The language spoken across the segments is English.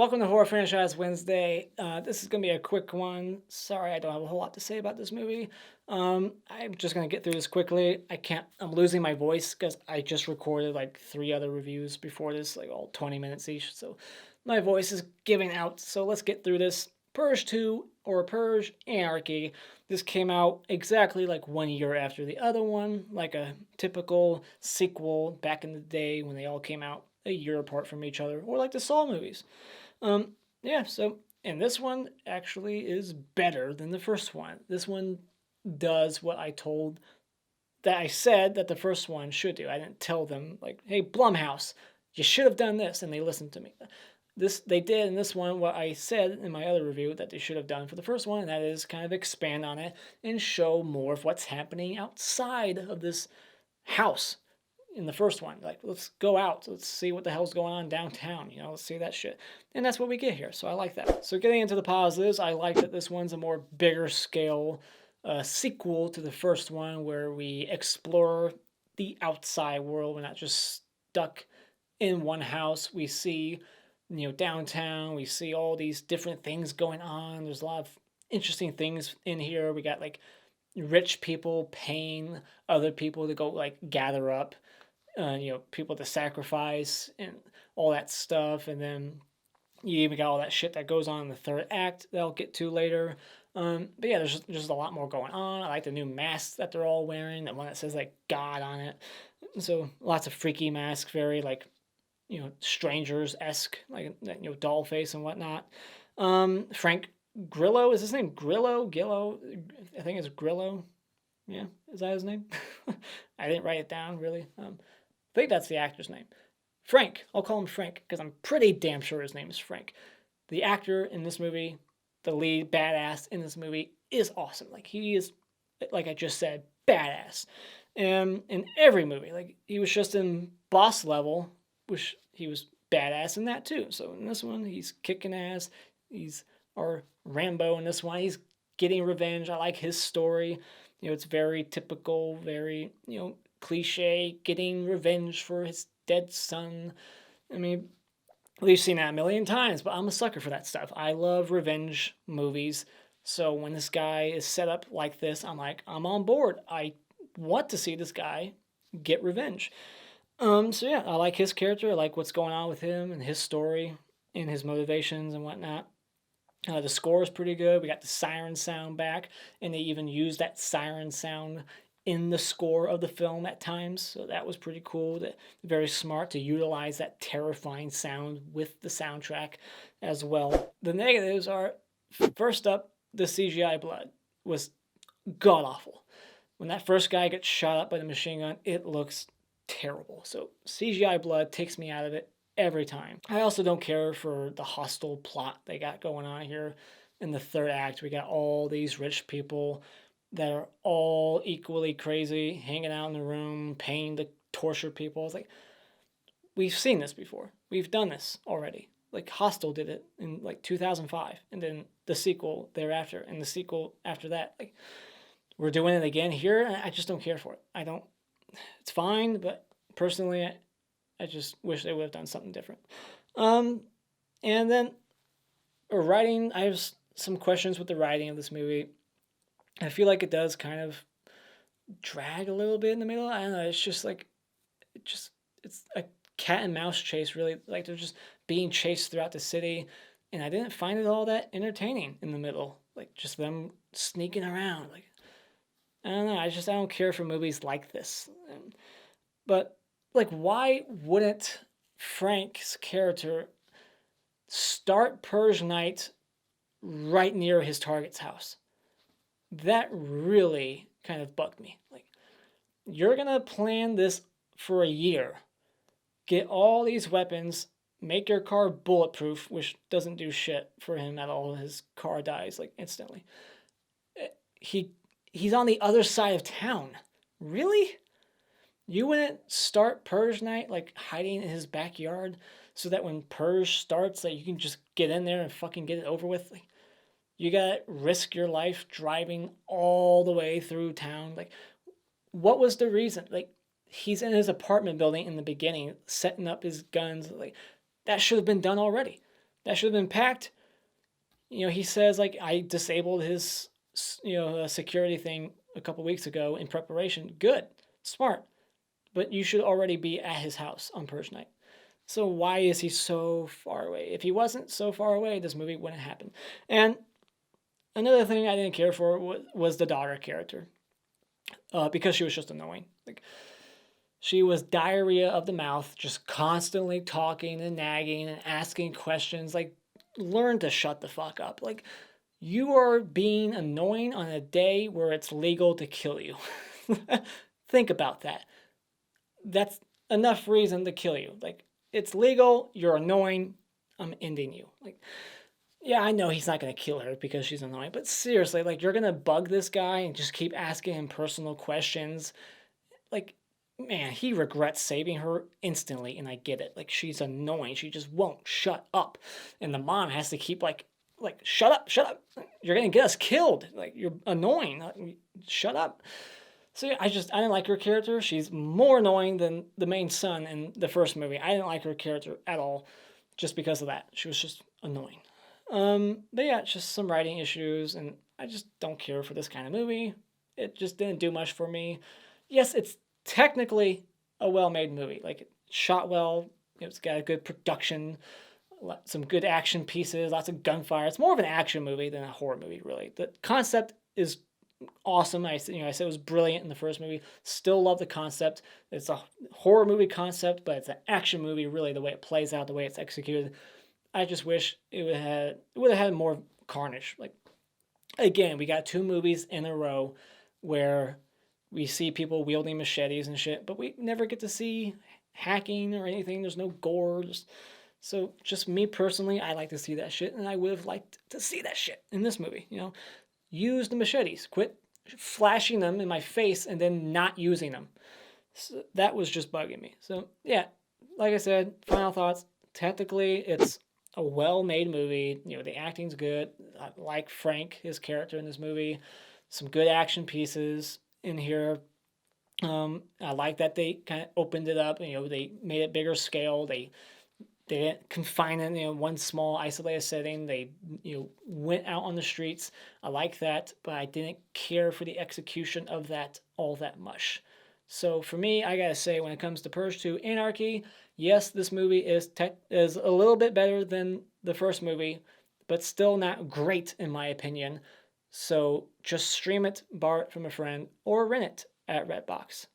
Welcome to Horror Franchise Wednesday. This is going to be a quick one. Sorry, I don't have a whole lot to say about this movie. I'm just going to get through this quickly. I'm losing my voice because I just recorded like 3 other reviews before this, like all 20 minutes each. So my voice is giving out. So let's get through this. Purge 2 or Purge Anarchy. This came out exactly like 1 year after the other one, like a typical sequel back in the day when they all came out a year apart from each other, or like the Saw movies. Yeah, so, and this one actually is better than the first one. This one does what I said that the first one should do. I didn't tell them, like, hey, Blumhouse, you should have done this, and they listened to me. They did in this one what I said in my other review that they should have done for the first one, and that is kind of expand on it and show more of what's happening outside of this house in the first one. Like, let's go out, let's see what the hell's going on downtown, let's see that shit. And that's what we get here, so I like that. So getting into the positives, I like that this one's a more bigger scale sequel to the first one, where we explore the outside world. We're not just stuck in one house. We see downtown, we see all these different things going on. There's a lot of interesting things in here. We got like rich people paying other people to go like gather up people to sacrifice and all that stuff. And then you even got all that shit that goes on in the third act that I'll get to later. But yeah, there's just a lot more going on. I like the new masks that they're all wearing, that one that says like God on it. So lots of freaky masks, very like, strangers-esque, like, doll face and whatnot. Frank Grillo, is his name Grillo? I think it's Grillo. Yeah, is that his name? I didn't write it down, really. I think that's the actor's name. Frank. I'll call him Frank because I'm pretty damn sure his name is Frank. The actor in this movie, the lead badass in this movie, is awesome. Like, he is, like I just said, badass. And in every movie, like, he was just in Boss Level, which he was badass in that too. So in this one, he's kicking ass. He's our Rambo in this one. He's getting revenge. I like his story. It's very typical, very, cliche, getting revenge for his dead son. I mean, we've seen that a million times, but I'm a sucker for that stuff. I love revenge movies. So when this guy is set up like this, I'm like, I'm on board. I want to see this guy get revenge. So yeah, I like his character. I like what's going on with him and his story and his motivations and whatnot. The score is pretty good. We got the siren sound back, and they even used that siren sound in the score of the film at times. So that was pretty cool. Very smart to utilize that terrifying sound with the soundtrack as well. The negatives are, first up, the CGI blood was god awful. When that first guy gets shot up by the machine gun, it looks terrible. So CGI blood takes me out of it every time. I also don't care for the hostile plot they got going on here. In the third act, we got all these rich people that are all equally crazy, hanging out in the room, paying to torture people. It's like, we've seen this before. We've done this already. Like, Hostel did it in like 2005, and then the sequel thereafter, and the sequel after that. Like, we're doing it again here. I just don't care for it. It's fine, but personally, I just wish they would have done something different. And then writing, I have some questions with the writing of this movie. I feel like it does kind of drag a little bit in the middle. I don't know. It's just like, it's a cat and mouse chase, really. Like, they're just being chased throughout the city. And I didn't find it all that entertaining in the middle. Like, just them sneaking around. Like, I don't know. I don't care for movies like this. But, like, why wouldn't Frank's character start Purge Night right near his target's house? That really kind of bugged me. Like, you're going to plan this for a year, get all these weapons, make your car bulletproof, which doesn't do shit for him at all. His car dies, like, instantly. He's on the other side of town. Really? You wouldn't start Purge Night, like, hiding in his backyard so that when Purge starts, like, you can just get in there and fucking get it over with? Like, you gotta risk your life driving all the way through town. Like, what was the reason? Like, he's in his apartment building in the beginning, setting up his guns. Like, that should have been done already. That should have been packed. He says, like, I disabled his, security thing a couple weeks ago in preparation. Good. Smart. But you should already be at his house on Purge night. So why is he so far away? If he wasn't so far away, this movie wouldn't happen. And another thing I didn't care for was the daughter character. Because she was just annoying. Like, she was diarrhea of the mouth, just constantly talking and nagging and asking questions. Like, learn to shut the fuck up. Like, you are being annoying on a day where it's legal to kill you. Think about that. That's enough reason to kill you. Like, it's legal, you're annoying, I'm ending you. Like, yeah, I know he's not going to kill her because she's annoying, but seriously, like, you're going to bug this guy and just keep asking him personal questions. Like, man, he regrets saving her instantly, and I get it. Like, she's annoying. She just won't shut up. And the mom has to keep, like, shut up. You're going to get us killed. Like, you're annoying. Shut up. So yeah, I didn't like her character. She's more annoying than the main son in the first movie. I didn't like her character at all just because of that. She was just annoying. But yeah, it's just some writing issues, and I just don't care for this kind of movie. It just didn't do much for me. Yes, it's technically a well-made movie. Like, it's shot well. It's got a good production, some good action pieces, lots of gunfire. It's more of an action movie than a horror movie, really. The concept is awesome. I said it was brilliant in the first movie. Still love the concept. It's a horror movie concept, but it's an action movie, really, the way it plays out, the way it's executed. I just wish it would have had more carnage. Like, again, we got 2 movies in a row where we see people wielding machetes and shit, but we never get to see hacking or anything. There's no gore. So just me personally, I like to see that shit, and I would have liked to see that shit in this movie. Use the machetes. Quit flashing them in my face and then not using them. So that was just bugging me. So yeah, like I said, final thoughts. Technically, it's a well-made movie. The acting's good. I like Frank, his character in this movie. Some good action pieces in here. I like that they kind of opened it up. They made it bigger scale. They didn't confine it in one small isolated setting. They went out on the streets. I like that, but I didn't care for the execution of that all that much. So for me, I gotta say, when it comes to Purge Anarchy, yes, this movie is a little bit better than the first movie, but still not great in my opinion. So just stream it, borrow it from a friend, or rent it at Redbox.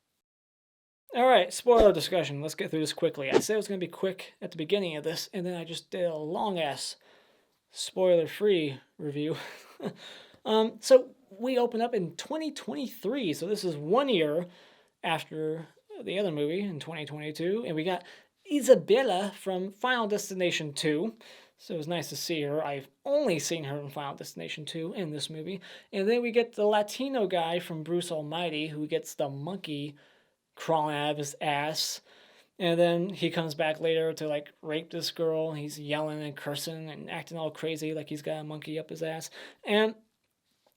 Alright, spoiler discussion. Let's get through this quickly. I said it was going to be quick at the beginning of this, and then I just did a long-ass spoiler-free review. So we open up in 2023, so this is 1 year after the other movie in 2022, and we got Isabella from Final Destination 2. So it was nice to see her. I've only seen her in Final Destination 2 in this movie. And then we get the Latino guy from Bruce Almighty, who gets the monkey crawling out of his ass, and then he comes back later to like rape this girl. He's yelling and cursing and acting all crazy like he's got a monkey up his ass. And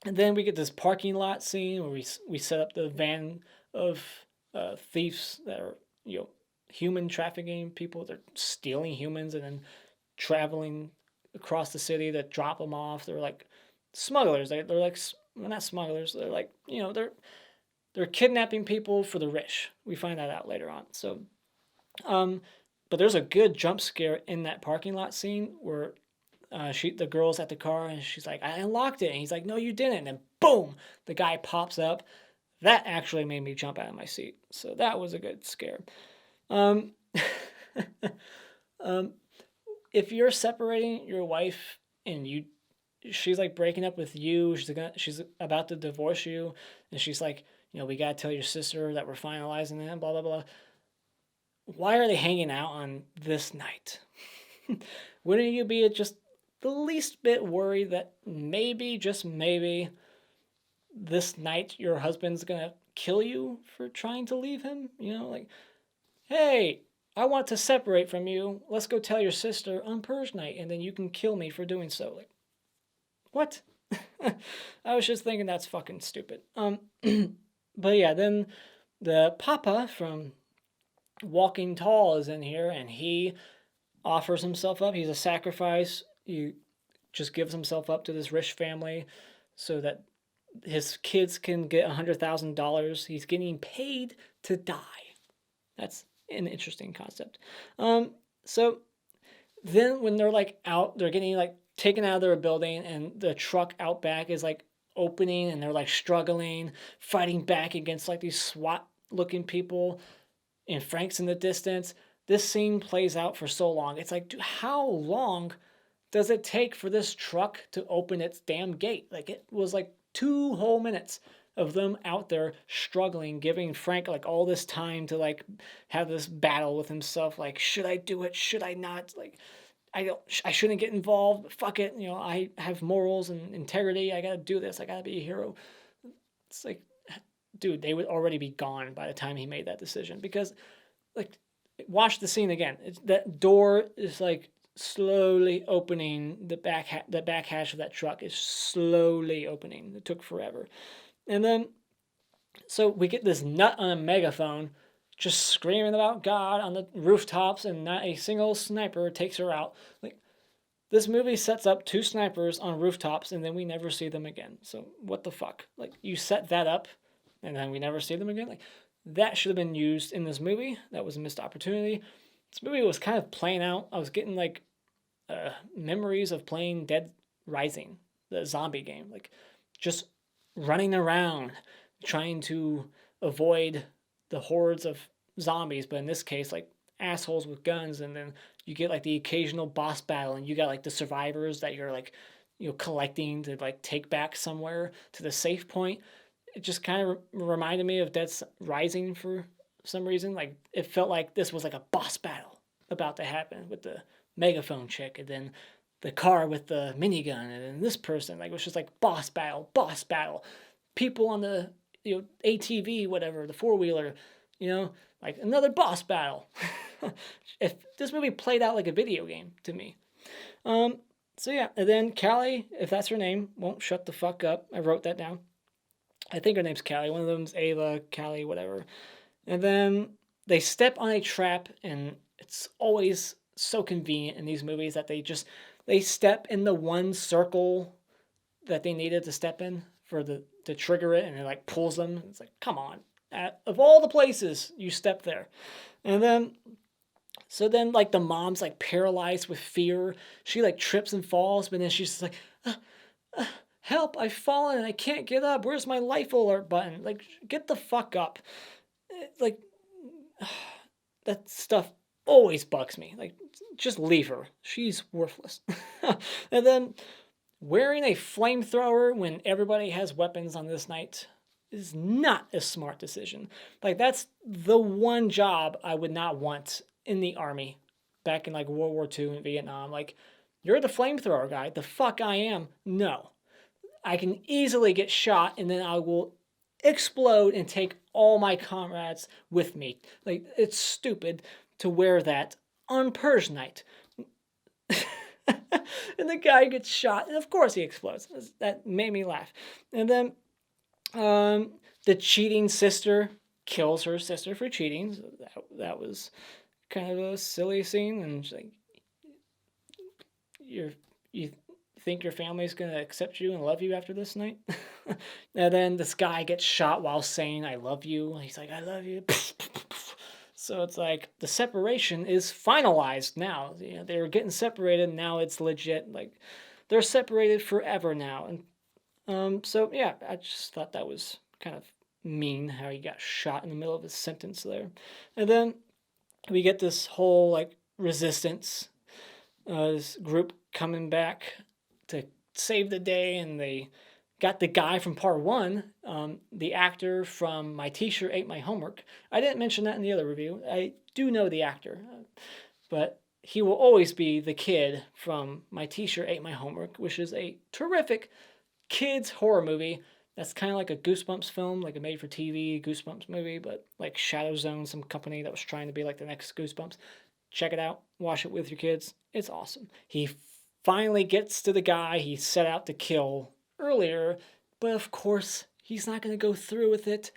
then we get this parking lot scene where we set up the van of thieves that are human trafficking people. They're stealing humans and then traveling across the city to drop them off. They're like smugglers. They're like, well, not smugglers. They're like they're kidnapping people for the rich. We find that out later on. So, but there's a good jump scare in that parking lot scene where the girl's at the car and she's like, I unlocked it. And he's like, no, you didn't. And then boom, the guy pops up. That actually made me jump out of my seat. So that was a good scare. If you're separating your wife and she's like breaking up with you, she's about to divorce you, and she's like, we gotta tell your sister that we're finalizing it, blah, blah, blah. Why are they hanging out on this night? Wouldn't you be just the least bit worried that maybe, just maybe, this night your husband's gonna kill you for trying to leave him? Like, hey, I want to separate from you. Let's go tell your sister on Purge night, and then you can kill me for doing so. Like, what? I was just thinking that's fucking stupid. But yeah, then the Papa from Walking Tall is in here, and he offers himself up. He's a sacrifice He just gives himself up to this rich family so that his kids can get $100,000. He's getting paid to die. That's an interesting concept. So then when they're like out, they're getting like taken out of their building, and the truck out back is like opening, and they're like struggling, fighting back against like these SWAT looking people, and Frank's in the distance. This scene plays out for so long. It's like, dude, how long does it take for this truck to open its damn gate? Like, it was like 2 whole minutes of them out there struggling, giving Frank like all this time to like have this battle with himself. Like, should I do it? Should I not? Like, I shouldn't get involved, but fuck it. I have morals and integrity. I gotta do this. I gotta be a hero. It's like, dude, they would already be gone by the time he made that decision. Because, like, watch the scene again. That door is like slowly opening. The back hatch of that truck is slowly opening. It took forever. And then, so we get this nut on a megaphone just screaming about God on the rooftops, and not a single sniper takes her out. Like, this movie sets up 2 snipers on rooftops, and then we never see them again. So what the fuck? Like, you set that up, and then we never see them again? Like, that should have been used in this movie. That was a missed opportunity. This movie was kind of playing out. I was getting like memories of playing Dead Rising, the zombie game. Like, just running around trying to avoid the hordes of zombies, but in this case, like, assholes with guns. And then you get like the occasional boss battle, and you got like the survivors that you're like, collecting to like take back somewhere to the safe point. It just kind of reminded me of Dead Rising for some reason. Like, it felt like this was like a boss battle about to happen with the megaphone chick, and then the car with the minigun, and then this person. Like, it was just like boss battle. People on the ATV, whatever, the 4-wheeler, like another boss battle. If this movie played out like a video game to me. So yeah, and then Callie, if that's her name, won't shut the fuck up. I wrote that down. I think her name's Callie. One of them's Ava, Callie, whatever. And then they step on a trap, and it's always so convenient in these movies that they step in the one circle that they needed to step in for to trigger it, and it like pulls them. It's like, come on. Of all the places, you step there. And then, so then like the mom's like paralyzed with fear. She like trips and falls, but then she's just like, help, I've fallen and I can't get up. Where's my life alert button? Like, get the fuck up. Like, that stuff always bugs me. Like, just leave her. She's worthless. And then wearing a flamethrower when everybody has weapons on this night is not a smart decision. Like, that's the one job I would not want in the army back in like World War II and Vietnam. Like, you're the flamethrower guy. The fuck I am? No. I can easily get shot, and then I will explode and take all my comrades with me. Like, it's stupid to wear that on Purge night. And the guy gets shot, and of course he explodes. That made me laugh. And then the cheating sister kills her sister for cheating. So that was kind of a silly scene. And she's like, you think your family's going to accept you and love you after this night? And then this guy gets shot while saying, I love you. He's like, I love you. So it's like the separation is finalized now. They were getting separated. Now it's legit. Like, they're separated forever now. And so, yeah, I just thought that was kind of mean how he got shot in the middle of his sentence there. And then we get this whole, like, resistance, this group coming back to save the day, and they got the guy from part 1, the actor from My T-Shirt Ate My Homework. I didn't mention that in the other review. I do know the actor, but he will always be the kid from My T-Shirt Ate My Homework, which is a terrific kids horror movie. That's kind of like a Goosebumps film, like a made-for-TV Goosebumps movie, but like Shadow Zone, some company that was trying to be like the next Goosebumps. Check it out. Watch it with your kids. It's awesome. He finally gets to the guy he set out to kill earlier, but of course he's not going to go through with it.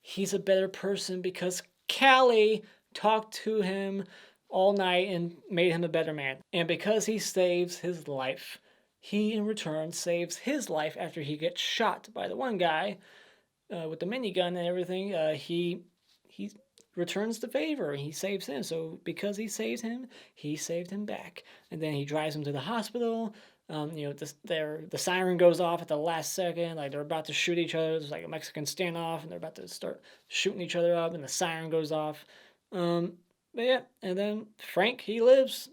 He's a better person because Callie talked to him all night and made him a better man. And because he saves his life, he in return saves his life after he gets shot by the one guy with the minigun and everything. He returns the favor. He saves him. So because he saves him, he saved him back. And then he drives him to the hospital. The siren goes off at the last second. Like, they're about to shoot each other. There's like a Mexican standoff, and they're about to start shooting each other up, and the siren goes off. But yeah, and then Frank, he lives.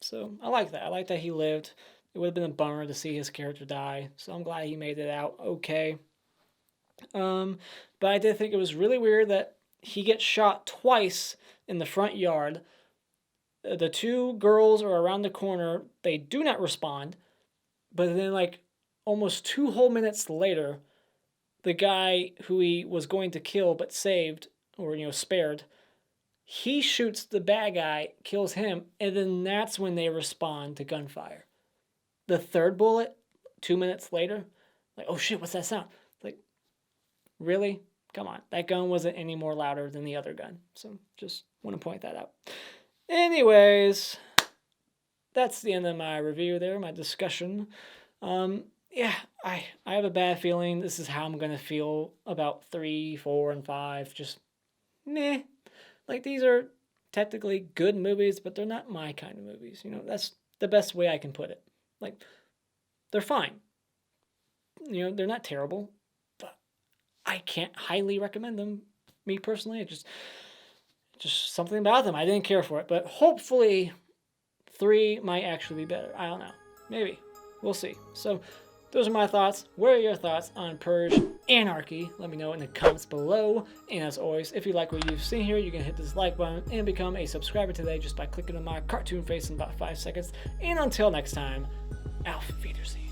So I like that. I like that he lived. It would have been a bummer to see his character die. So I'm glad he made it out okay. But I did think it was really weird that he gets shot twice in the front yard. The two girls are around the corner. They do not respond. But then, like, almost 2 whole minutes later, the guy who he was going to kill but saved, or, spared, he shoots the bad guy, kills him, and then that's when they respond to gunfire. The third bullet, 2 minutes later, like, oh shit, what's that sound? Like, really? Come on. That gun wasn't any more louder than the other gun. So, just want to point that out. Anyways, that's the end of my review there, my discussion. Yeah, I have a bad feeling this is how I'm going to feel about 3, 4, and 5. Just meh. Like, these are technically good movies, but they're not my kind of movies. That's the best way I can put it. Like, they're fine. They're not terrible, but I can't highly recommend them. Me personally, it's just something about them. I didn't care for it, but hopefully 3 might actually be better. I don't know. Maybe. We'll see. So, those are my thoughts. What are your thoughts on Purge Anarchy? Let me know in the comments below. And as always, if you like what you've seen here, you can hit this like button and become a subscriber today just by clicking on my cartoon face in about 5 seconds. And until next time, Auf Wiedersehen.